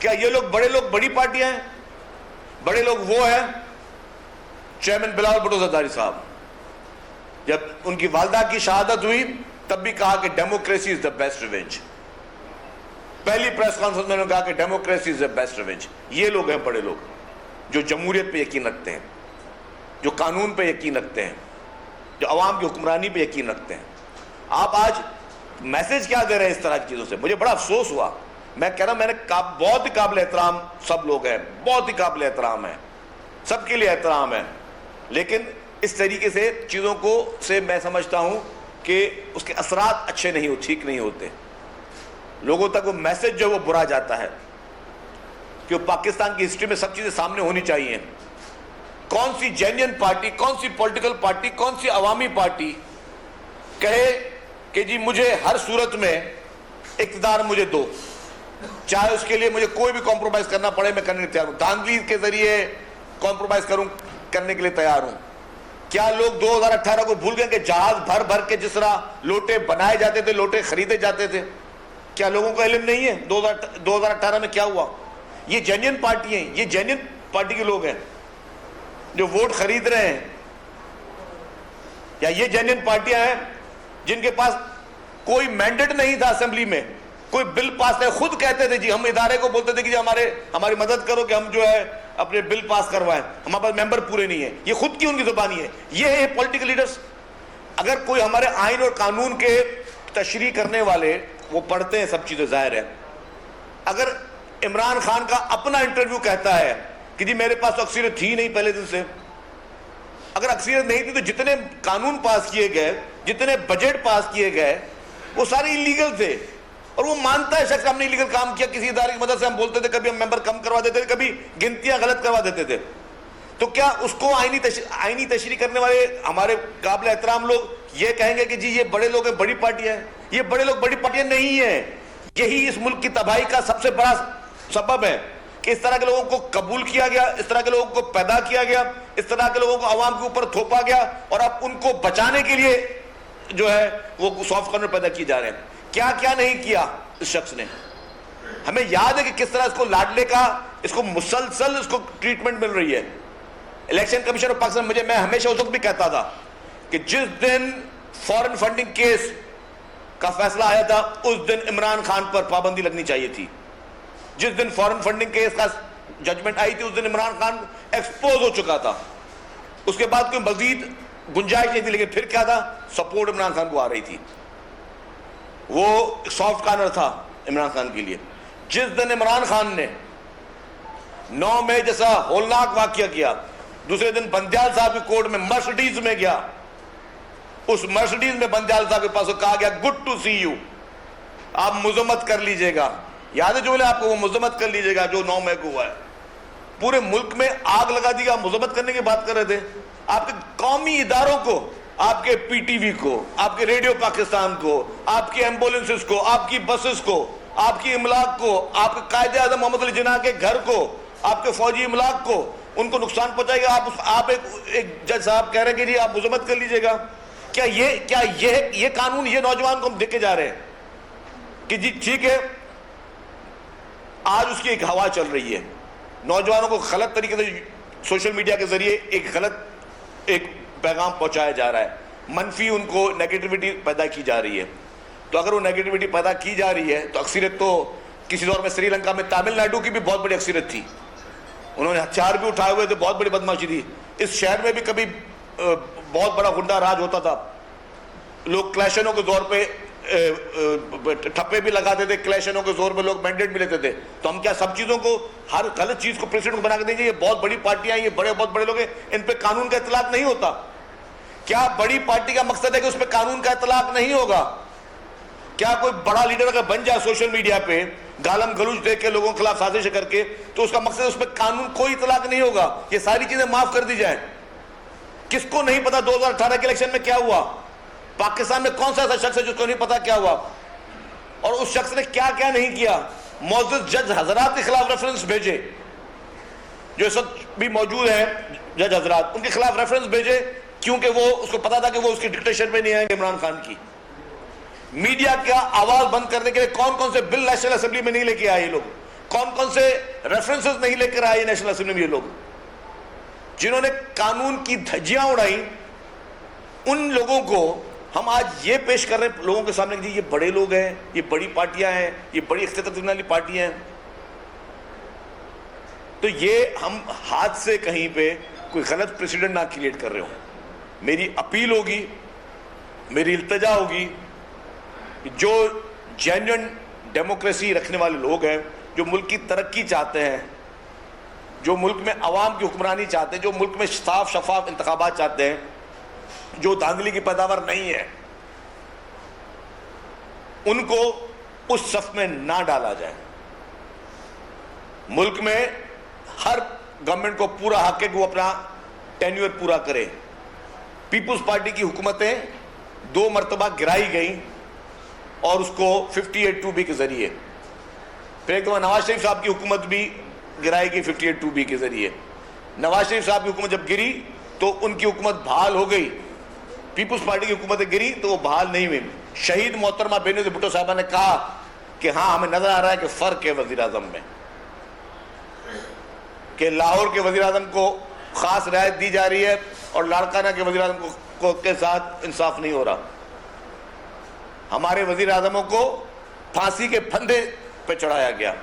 क्या ये लोग बड़ी पार्टियां हैं? बड़े लोग वो हैं चेयरमैन बिलावल भुट्टो जरदारी साहब, जब उनकी वालदा की शहादत हुई तब भी कहा कि democracy is the best revenge. पहली प्रेस कॉन्फ्रेंस में उन्होंने कहा कि democracy is the best revenge. ये लोग हैं बड़े लोग जो जमहूरियत पे यकीन रखते हैं, जो कानून पे यकीन रखते हैं, जो अवाम की हुक्मरानी पे यकीन रखते हैं। आप आज मैसेज क्या दे रहे हैं इस तरह की चीजों से? मुझे बड़ा अफसोस हुआ। मैं कह रहा हूं, बहुत ही काबिल एहतराम सब लोग हैं, बहुत ही काबिल एहतराम है, सबके लिए एहतराम है, लेकिन इस तरीके से चीजों को से मैं समझता हूं कि उसके असरात अच्छे नहीं हो, ठीक नहीं होते। लोगों तक वो मैसेज जो वो बुरा जाता है कि वो पाकिस्तान की हिस्ट्री में सब चीजें सामने होनी चाहिए। कौन सी जेन्युइन पार्टी, कौन सी पॉलिटिकल पार्टी, कौन सी अवामी पार्टी कहे कि जी मुझे हर सूरत में इक़्तिदार मुझे दो, चाहे उसके लिए मुझे कोई भी कॉम्प्रोमाइज करना पड़े, मैं करने के तैयार हूं, धांधली के जरिए कॉम्प्रोमाइज करूं, करने के लिए तैयार हूं। क्या लोग 2018 को भूल गए कि जहाज भर भर के जिस तरह लोटे बनाए जाते थे, लोटे खरीदे जाते थे? क्या लोगों को इल्म नहीं है 2018 में क्या हुआ? ये जेन्युइन पार्टी हैं, ये जेन्युइन पार्टी के लोग हैं जो वोट खरीद रहे हैं, या ये जेन्युइन पार्टियां हैं जिनके पास कोई मैंडेट नहीं था असेंबली में, कोई बिल पास है, खुद कहते थे जी, हम इदारे को बोलते थे कि जी हमारी मदद करो कि हम जो है अपने बिल पास करवाएं, हमारे पास मेंबर पूरे नहीं है। ये खुद की उनकी जुबानी है। ये है पॉलिटिकल लीडर्स। अगर कोई हमारे आइन और कानून के तशरीह करने वाले वो पढ़ते हैं सब चीजें, जाहिर है। अगर इमरान खान का अपना इंटरव्यू कहता है कि जी मेरे पास तो अक्सरियत थी नहीं पहले दिन से, अगर अक्सरियत नहीं थी तो जितने कानून पास किए गए, जितने बजट पास किए गए, वो सारे इलीगल थे। और वो मानता है शख्स, हमने इलीगल काम किया, किसी इदारे की मदद से हम बोलते थे, कभी हम मेंबर कम करवा देते थे, कभी गिनतियां गलत करवा देते थे। तो क्या उसको आईनी तशरीह करने वाले हमारे काबिल एहतराम लोग ये कहेंगे कि जी ये बड़े लोग हैं, बड़ी पार्टियां हैं? ये बड़े लोग बड़ी पार्टियां नहीं है। यही इस मुल्क की तबाही का सबसे बड़ा सबब है कि इस तरह के लोगों को कबूल किया गया, इस तरह के लोगों को पैदा किया गया, इस तरह के लोगों को अवाम के ऊपर थोपा गया, और अब उनको बचाने के लिए जो है वो सॉफ्ट कॉर्नर पैदा किए जा रहे हैं। क्या क्या नहीं किया इस शख्स ने? हमें याद है कि किस तरह इसको लाडले का, इसको मुसलसल इसको ट्रीटमेंट मिल रही है। इलेक्शन कमीशन ऑफ पाकिस्तान, मैं हमेशा उस वक्त भी कहता था कि जिस दिन फॉरेन फंडिंग केस का फैसला आया था उस दिन इमरान खान पर पाबंदी लगनी चाहिए थी। जिस दिन फॉरेन फंडिंग केस का जजमेंट आई थी उस दिन इमरान खान एक्सपोज हो चुका था। उसके बाद कोई मजीद गुंजाइश नहीं थी, लेकिन फिर क्या था, सपोर्ट इमरान खान को आ रही थी। वो सॉफ्ट कॉर्नर था इमरान खान के लिए। जिस दिन इमरान खान ने 9 मई जैसा होलनाक वाकया किया, दूसरे दिन बंदयाल साहब की कोर्ट में मर्सिडीज में गया, उस मर्सिडीज में बंदयाल साहब के पास कहा गया गुड टू सी यू, आप मुजम्मत कर लीजिएगा। याद है जो बोले आपको, वो मुजम्मत कर लीजिएगा जो 9 मई को हुआ है। पूरे मुल्क में आग लगा दी, आप मुजम्मत करने की बात कर रहे थे। आपके कौमी इदारों को, आपके पीटीवी को, आपके रेडियो पाकिस्तान को, आपकी एम्बुलेंसेस को, आपकी बसेस को, आपकी इमलाक को, आपके कायदे आज़म मोहम्मद अली जिन्ना के घर को, आपके फौजी इमलाक को, उनको नुकसान पहुंचाएगा। आप एक जज साहब कह रहे हैं कि जी आप मुजम्मत कर लीजिएगा। क्या ये कानून, ये नौजवान को हम देखे जा रहे हैं कि जी ठीक है, आज उसकी एक हवा चल रही है, नौजवानों को गलत तरीके से सोशल मीडिया के जरिए एक गलत पैगाम पहुंचाया जा रहा है, मनफी उनको नेगेटिविटी पैदा की जा रही है। तो अगर वो नेगेटिविटी पैदा की जा रही है तो अक्सरियत तो किसी दौर में श्रीलंका में तमिलनाडु की भी बहुत बड़ी अक्सरियत थी, उन्होंने हथियार भी उठाए हुए थे, बहुत बड़ी बदमाशी थी। इस शहर में भी कभी बहुत बड़ा गुंडा राज होता था, लोग क्लैशनों के दौर पे ठप्पे भी लगाते थे, क्लैशनों के जोर पे लोग मैंडेट भी लेते थे। तो हम क्या सब चीजों को, हर गलत चीज को प्रेसिडेंट बना के देंगे? ये बहुत बड़ी पार्टियां, ये बहुत बड़े लोग हैं, इन पे कानून का इतलाक नहीं होता। क्या बड़ी पार्टी का मकसद है कि उस पर कानून का इतलाक नहीं होगा? क्या कोई बड़ा लीडर अगर बन जाए सोशल मीडिया पे गालम गलूच दे के लोगों के खिलाफ साजिश करके, तो उसका मकसद उस पर कानून कोई इतलाक नहीं होगा, ये सारी चीजें माफ कर दी जाए। किसको नहीं पता 2018 के इलेक्शन में क्या हुआ? पाकिस्तान में कौन सा ऐसा शख्स है जिसको नहीं पता क्या हुआ? और उस शख्स ने क्या क्या नहीं किया? मौजूद जज हजरात के खिलाफ रेफरेंस भेजे, जो इस वक्त भी मौजूद है जज हजरात, उनके खिलाफ रेफरेंस भेजे, क्योंकि वो उसको पता था कि वो उसकी डिक्टेशन में नहीं आएंगे इमरान खान की। मीडिया का आवाज बंद करने के लिए कौन कौन से बिल नेशनल असेंबली में नहीं लेके आए ये लोग? कौन कौन से रेफरेंसेस नहीं लेकर आए नेशनल असेंबली में ये लोग, जिन्होंने कानून की धज्जियां उड़ाई, उन लोगों को हम आज ये पेश कर रहे हैं लोगों के सामने कि ये बड़े लोग हैं, ये बड़ी पार्टियां हैं, ये बड़ी इख्तियार वाली पार्टियां हैं। तो ये हम हाथ से कहीं पे कोई गलत प्रेसिडेंट ना क्रिएट कर रहे हो। मेरी अपील होगी, मेरी इल्तिजा होगी कि जो जेन्युइन डेमोक्रेसी रखने वाले लोग हैं, जो मुल्क की तरक्की चाहते हैं, जो मुल्क में अवाम की हुक्मरानी चाहते हैं, जो मुल्क में साफ शफाफ इंतखाबात चाहते हैं, जो धांधली की पैदावार नहीं है, उनको उस सफ में ना डाला जाए। मुल्क में हर गवर्नमेंट को पूरा हक है कि वो अपना टेन्योर पूरा करे। पीपुल्स पार्टी की हुकूमतें 2 मरतबा गिराई गई और उसको 58(2)B के जरिए, फिर एक दफा नवाज शरीफ साहब की हुकूमत भी गिराई गई 58(2)B के जरिए। नवाज शरीफ साहब की हुकूमत जब गिरी तो उनकी हुकूमत बहाल हो गई, पीपुल्स पार्टी की हुकूमत गिरी तो वो बहाल नहीं हुई। शहीद मोहतरमा बेनज़ीर भुट्टो साहबा ने कहा कि हाँ, हमें नजर आ रहा है कि फर्क है वजीर आजम में, कि लाहौर के वजीर आजम को खास रियायत दी जा रही है और लाड़काना के वजीर आजम को के साथ इंसाफ नहीं हो रहा। हमारे वजीर आजमों को फांसी के फंदे पे चढ़ाया गया।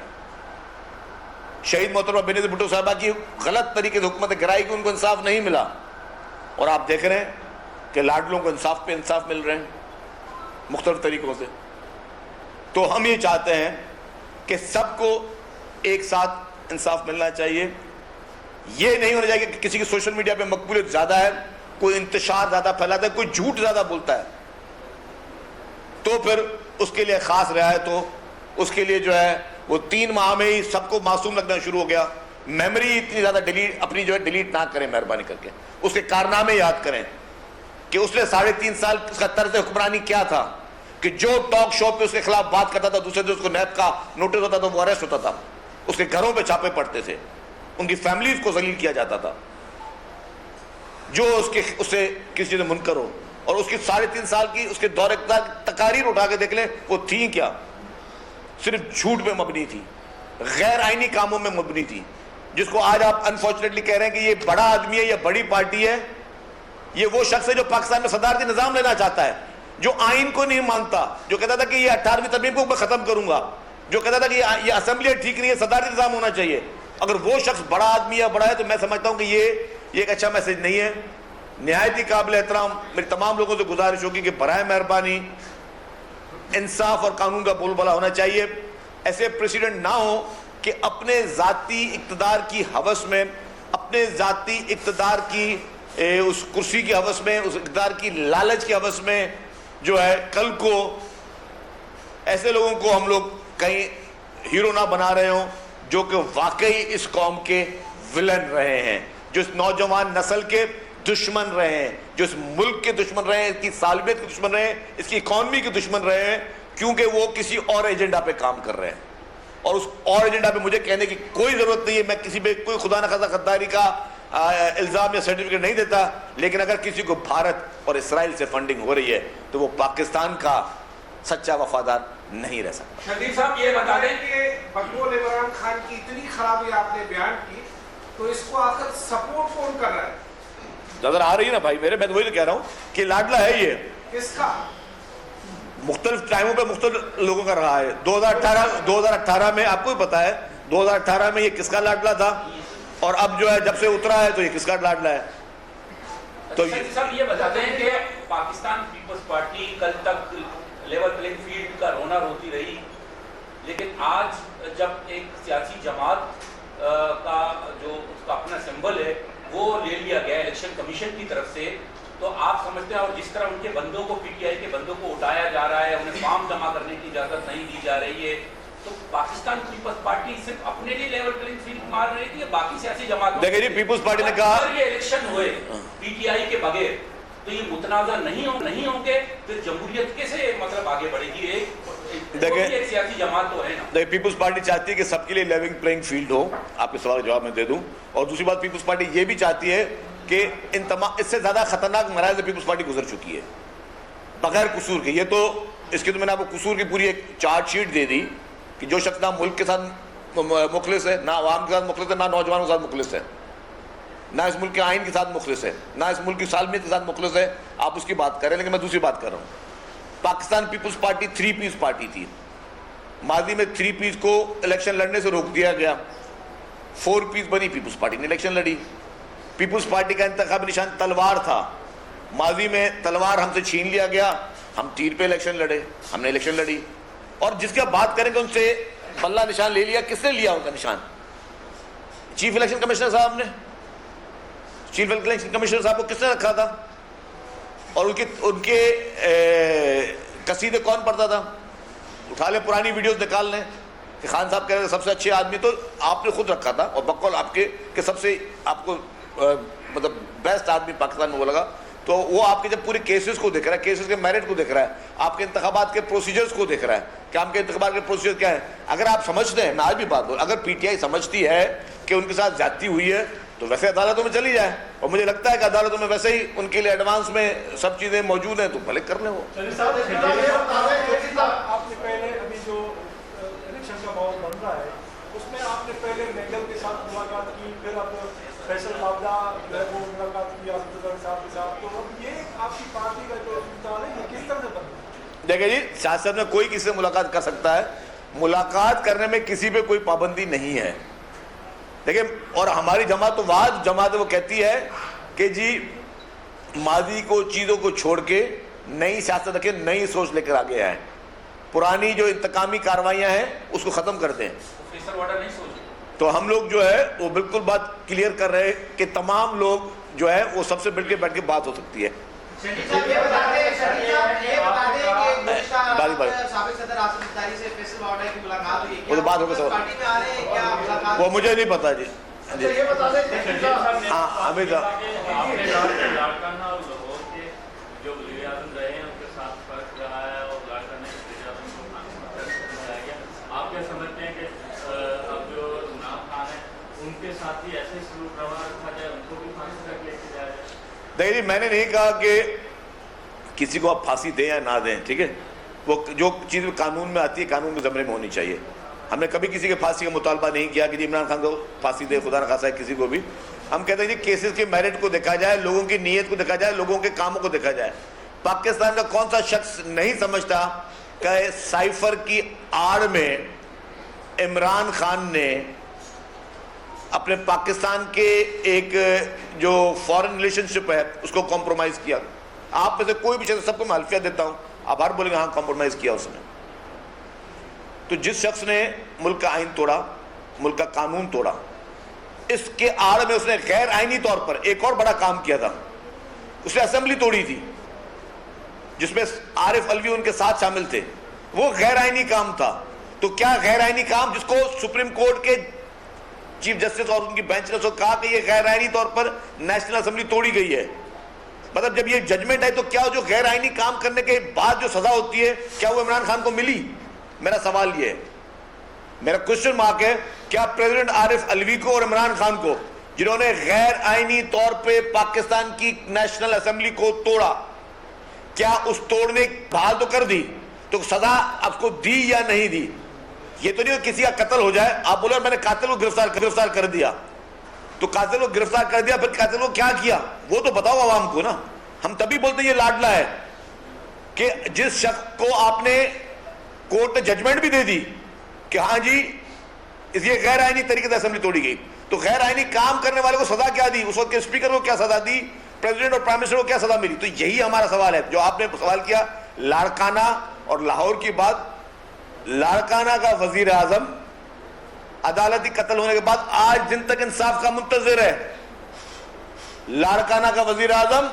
शहीद मोहतरमा बेनज़ीर भुट्टो साहबा की गलत तरीके से हुकूमत गिराई कि उनको इंसाफ नहीं मिला, और आप देख रहे हैं कि लाडलों को इंसाफ पे इंसाफ मिल रहे हैं मुख्तलिफ तरीकों से। तो हम ये चाहते हैं कि सबको एक साथ इंसाफ मिलना चाहिए। ये नहीं होना चाहिए कि किसी की सोशल मीडिया पे मकबूलियत ज़्यादा है, कोई इंतशार ज़्यादा फैलाता है, कोई झूठ ज़्यादा बोलता है, तो फिर उसके लिए ख़ास रियायत हो। उसके लिए जो है वो 3 माह में ही सबको मासूम लगना शुरू हो गया। मेमोरी इतनी ज़्यादा डिलीट अपनी जो है डिलीट ना करें, मेहरबानी करके उसके कारनामे याद करें कि उसने 3.5 साल उसका तर्ज हुक्मरानी क्या था, कि जो टॉक शो पे उसके खिलाफ बात करता था दूसरे दिन उसको नैब का नोटिस होता था, वो अरेस्ट होता था, उसके घरों पे छापे पड़ते थे, उनकी फैमिलीज को जलील किया जाता था जो उससे किसी से मुनकर हो। और उसकी 3.5 साल की उसके दौरे तकारीर उठा के देख लें, वो थी क्या, सिर्फ झूठ पे मबनी थी, गैर आईनी कामों में मबनी थी, जिसको आज आप अनफॉर्चुनेटली कह रहे हैं कि ये बड़ा आदमी है, ये बड़ी पार्टी है। ये वो शख्स है जो पाकिस्तान में सदारती निजाम लेना चाहता है, जो आइन को नहीं मानता, जो कहता था कि ये 18वीं तरमीम को मैं खत्म करूंगा, जो कहता था कि ये असेंबली ठीक नहीं है, सदारती निजाम होना चाहिए। अगर वो शख्स बड़ा आदमी या बड़ा है तो मैं समझता हूं कि ये एक अच्छा मैसेज नहीं है। निहायत ही काबिल एहतराम मेरी तमाम लोगों से गुजारिश होगी कि बराए मेहरबानी इंसाफ और कानून का बोलबाला होना चाहिए। ऐसे प्रेसिडेंट ना हो कि अपने ज़ाती इक़्तिदार की हवस में, अपने ज़ाती इक़्तिदार की उस कुर्सी की हवस में, उस इक़्तिदार की लालच की हवस में जो है कल को ऐसे लोगों को हम लोग कहीं हीरो ना बना रहे हों जो कि वाकई इस कौम के विलन रहे हैं, जो इस नौजवान नस्ल के दुश्मन रहे हैं, जो इस मुल्क के दुश्मन रहे हैं, इसकी सालबियत के दुश्मन रहे हैं, इसकी इकॉनमी के दुश्मन रहे हैं, क्योंकि वो किसी और एजेंडा पे काम कर रहे हैं। और उस और एजेंडा पे मुझे कहने की कोई ज़रूरत नहीं है, मैं किसी पे कोई खुदा न खासा गद्दारी का इल्ज़ाम या सर्टिफिकेट नहीं देता, लेकिन अगर किसी को भारत और इसराइल से फंडिंग हो रही है तो वो पाकिस्तान का सच्चा वफादार नहीं रह सकता। शदीद साहब ये बता दें कि मकबूल इमरान खान की इतनी खराबी आपने बयान की, तो इसको आखिर सपोर्ट कौन कर रहा है? नजर आ रही है ना भाई मेरे, मैं तो वही तो कह रहा हूँ कि लाडला है ये किसका? मुख्तलिफ टाइमों पे मुख्तलिफ लोगों का रहा है। 2018 में आपको भी पता है 2018 में ये किसका लाडला था, और अब जो है जब से उतरा है तो ये किसका लाडला है। तो सब ये बताते हैं कि पाकिस्तान पीपल्स पार्टी कल तक लेवल प्लेइंग फील्ड का रोना रोती रही, लेकिन आज जब एक सियासी जमात का जो उसका अपना सिंबल है वो ले लिया गया इलेक्शन कमीशन की तरफ से, तो आप समझते हैं, और जिस तरह उनके बंदों को पीटीआई के बंदों को उठाया जा रहा है, उन्हें फॉर्म जमा करने की इजाजत नहीं दी जा रही है, तो पाकिस्तान पीपल्स पार्टी सिर्फ अपने लिए लेवल प्लेइंग फील्ड मार रही थी या बाकी सियासी जमातों? देखिए पीपल्स पार्टी ने कहा ये इलेक्शन हुए पीटीआई के बगैर तो ये मुतनाज़ा नहीं होंगे, फिर जमहूरियत कैसे मतलब आगे बढ़ेगी? एक सियासी जमात तो है ना। देखिए पीपल्स पार्टी चाहती है कि सबके लिए लेवल प्लेइंग फील्ड हो, आपके सवाल का जवाब मैं दे दूं। और दूसरी बात पीपल्स पार्टी ये भी चाहती है कि इन तमाम इससे ज्यादा खतरनाक मराहल से पीपल्स पार्टी गुजर चुकी है बगैर कसूर के। इसकी तो मैंने आपको कसूर की पूरी एक चार्ट शीट दे दी कि जो शख्स ना मुल्क के साथ मुखलिस है, ना आवाम के साथ मुखलिस है, ना नौजवानों के साथ मुखलिस है, ना इस मुल्क के आइन के साथ मुखलिस है, ना इस मुल्क की सालमियत के साथ मुखलिस है। आप उसकी बात करें, लेकिन मैं दूसरी बात कर रहा हूँ। पाकिस्तान पीपल्स पार्टी 3 पीस पार्टी थी। माजी में 3 पीस को इलेक्शन लड़ने से रोक दिया गया, 4 पीस बनी, पीपल्स पार्टी ने इलेक्शन लड़ी। पीपल्स पार्टी का इंतखाबी निशान तलवार था। माजी में तलवार हमसे छीन लिया गया, हम तीर पे इलेक्शन लड़े, हमने इलेक्शन लड़ी। और जिसकी आप बात करेंगे उनसे बल्ला निशान ले लिया, किसने लिया उनका निशान? चीफ इलेक्शन कमिश्नर साहब ने। चीफ इलेक्शन कमिश्नर साहब को किसने रखा था? और उनके कसीदे कौन पढ़ता था? उठा ले पुरानी वीडियोस निकाल लें कि खान साहब कह रहे सबसे अच्छे आदमी तो आपने खुद रखा था, और बकौल आपके कि सबसे आपको मतलब बेस्ट आदमी पाकिस्तान में वो लगा। तो वो आपके जब पूरे केसेस को देख रहा है, केसेस के मेरिट को देख रहा है, आपके इंतखाबात के प्रोसीजर्स को देख रहा है कि आपके इंतखाबात के प्रोसीजर क्या है। अगर आप समझते हैं, मैं आज भी बात बोल, अगर पीटीआई समझती है कि उनके साथ ज्यादती हुई है तो वैसे अदालतों में चली जाए, और मुझे लगता है कि अदालतों में वैसे ही उनके लिए एडवांस में सब चीजें मौजूद हैं, तो भले कर लें वो। आपने पहले अभी जो इलेक्शन का माहौल बन रहा है उसमें आपने पहले मेंगल के साथ मुलाकात की, फिर अब फैसल मावदा जो है वो मुलाकात की अब्दुल साहब के साथ, तो अब ये आपकी पार्टी का जो इंतजार है ये किस तरह से बन रहा है? देखिए जी, सियासत में कोई किसी से मुलाकात कर सकता है, मुलाकात करने में किसी पे कोई पाबंदी नहीं है। देखिए, और हमारी जमात तो वाद जमात वो कहती है कि जी माजी को चीज़ों को छोड़ के नई सियासत रखें, नई सोच लेकर आगे आए, पुरानी जो इंतकामी कार्रवाइयाँ हैं उसको ख़त्म कर दें। तो हम लोग जो है वो बिल्कुल बात क्लियर कर रहे हैं कि तमाम लोग जो है वो सबसे बैठ के बात हो सकती है। वो तो बात होगा सब, वो मुझे नहीं पता जी। हाँ, अभी तो देखिए, मैंने नहीं कहा कि किसी को आप फांसी दें या ना दें, ठीक है, वो जो चीज़ कानून में आती है कानून के ज़मरे में होनी चाहिए। हमने कभी किसी के फांसी का मुतालबा नहीं किया कि जी इमरान खान को फांसी दे, खुदा न खासा है किसी को भी। हम कहते हैं जी केसेस के मेरिट को देखा जाए, लोगों की नीयत को देखा जाए, लोगों के कामों को देखा जाए। पाकिस्तान का कौन सा शख्स नहीं समझता कि साइफर की आड़ में इमरान खान ने अपने पाकिस्तान के एक जो फॉरेन रिलेशनशिप है उसको कॉम्प्रोमाइज़ किया। आप में से कोई भी शख्स, सबको मैं हल्फिया देता हूँ, आप हर बोलेंगे हाँ कॉम्प्रोमाइज़ किया उसने। तो जिस शख्स ने मुल्क का आइन तोड़ा, मुल्क का कानून तोड़ा, इसके आड़ में उसने गैर आइनी तौर पर एक और बड़ा काम किया था। उसने असेंबली तोड़ी थी जिसमें आरिफ अलवी उनके साथ शामिल थे, वो गैर आइनी काम था। तो क्या गैर आइनी काम जिसको सुप्रीम कोर्ट के चीफ जस्टिस और उनकी बेंच ने कहा कि ये गैर आइनी तौर पर नेशनल असेंबली तोड़ी गई है, मतलब जब ये जजमेंट है तो क्या जो गैर आइनी काम करने के बाद जो सजा होती है क्या वो इमरान खान को मिली? मेरा सवाल ये है, मेरा क्वेश्चन मार्क है, क्या प्रेसिडेंट आरिफ अलवी को और इमरान खान को, जिन्होंने गैर आइनी तौर पे पाकिस्तान की नेशनल असेंबली को तोड़ा, क्या उस तोड़ने बहाल तो कर दी, तो सजा आपको दी या नहीं दी? ये तो नहीं किसी का कत्ल हो जाए आप बोले मैंने कातिल को गिरफ्तार कर दिया, तो कातिल को गिरफ्तार कर दिया, फिर कातिल को क्या किया वो तो बताओ आवाम को ना। हम तभी बोलते ये लाडला है कि जिस शख्स को आपने कोर्ट ने जजमेंट भी दे दी कि हाँ जी इसलिए गैर आइनी तरीके से असेंबली तोड़ी गई, तो गैर आइनी काम करने वाले को सजा क्या दी? उस वक्त के स्पीकर को क्या सजा दी? प्रेसिडेंट और प्राइम मिनिस्टर को क्या सजा मिली? तो यही हमारा सवाल है जो आपने सवाल किया लाड़काना और लाहौर की बात। लाड़काना का वजीर आजम अदालती कत्ल होने के बाद आज दिन तक इंसाफ का मुंतजिर है। लाड़काना का वजीर आजम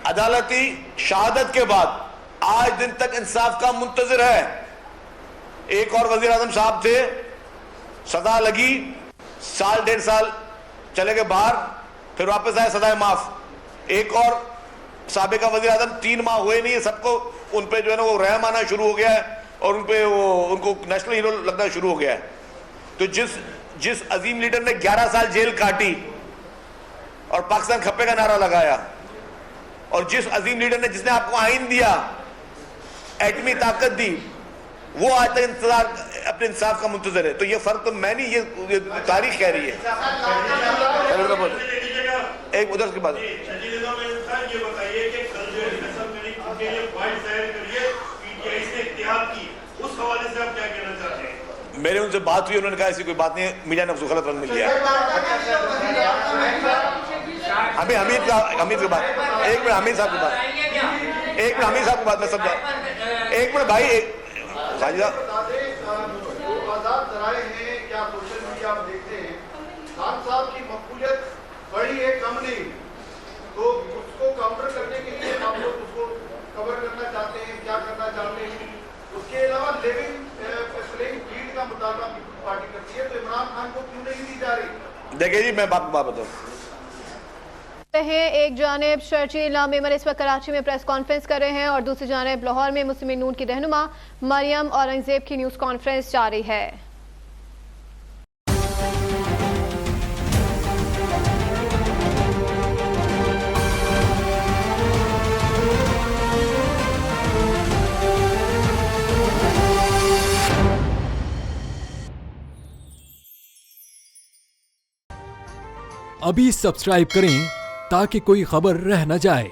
अदालती शहादत के बाद आज दिन तक इंसाफ का मुंतजिर है। एक और वजीर आजम साहब थे, सजा लगी, साल 1.5 साल चले गए बाहर, फिर वापस आए सजाए माफ। एक और साबिका वजीर आजम 3 माह हुए नहीं है, सबको उन पे जो है ना वो रहम आना शुरू हो गया है और उन पे वो उनको नेशनल हीरो लगना शुरू हो गया है। तो जिस अजीम लीडर ने 11 साल जेल काटी और पाकिस्तान खप्पे का नारा लगाया, और जिस अजीम लीडर ने जिसने आपको आइन दिया, एटमी ताकत दी, वो आज तक अपने इंसाफ का मुंतजर है। तो ये फर्क तो मैं नहीं, ये तारीख कह रही है। एक उधर के बाद ये बताइए कि कल जो डिस्कशन के लिए पॉइंट जाहिर करिए पीटीआई से इत्तेहाद की, उस हवाले से आप क्या कहना चाहते हैं? मेरे उनसे बात हुई, उन्होंने कहा ऐसी कोई बात नहीं है, मीडिया ने उसको गलत रंग में लिया। हमें हमीद की बात, एक मिनट हमीद साहब की बात, एक मिनट हमीद साहब की बात मैं समझा, एक मिनट भाई, साजिदा आजाद जराए हैं क्या सोशल मीडिया आप देखते हैं, खान साहब की मकबूलियत बड़ी है कम नहीं, तो उसको काउंटर करने के लिए आप लोग उसको कवर करना चाहते हैं, क्या करना चाहते हैं? उसके अलावा लिविंग प्लेइंग फील्ड का मुतालबा पार्टी करती है, तो इमरान खान को क्यों नहीं दी जा रही? देखिए जी, मैं बात बताऊँ हैं। एक जानिब शर्जील मेमन इस वक्त कराची में प्रेस कॉन्फ्रेंस कर रहे हैं और दूसरी जानिब लाहौर में मुस्लिम नून की रहनुमा मरियम औरंगजेब की न्यूज़ कॉन्फ्रेंस जारी है। अभी सब्सक्राइब करें ताकि कोई खबर रह न जाए।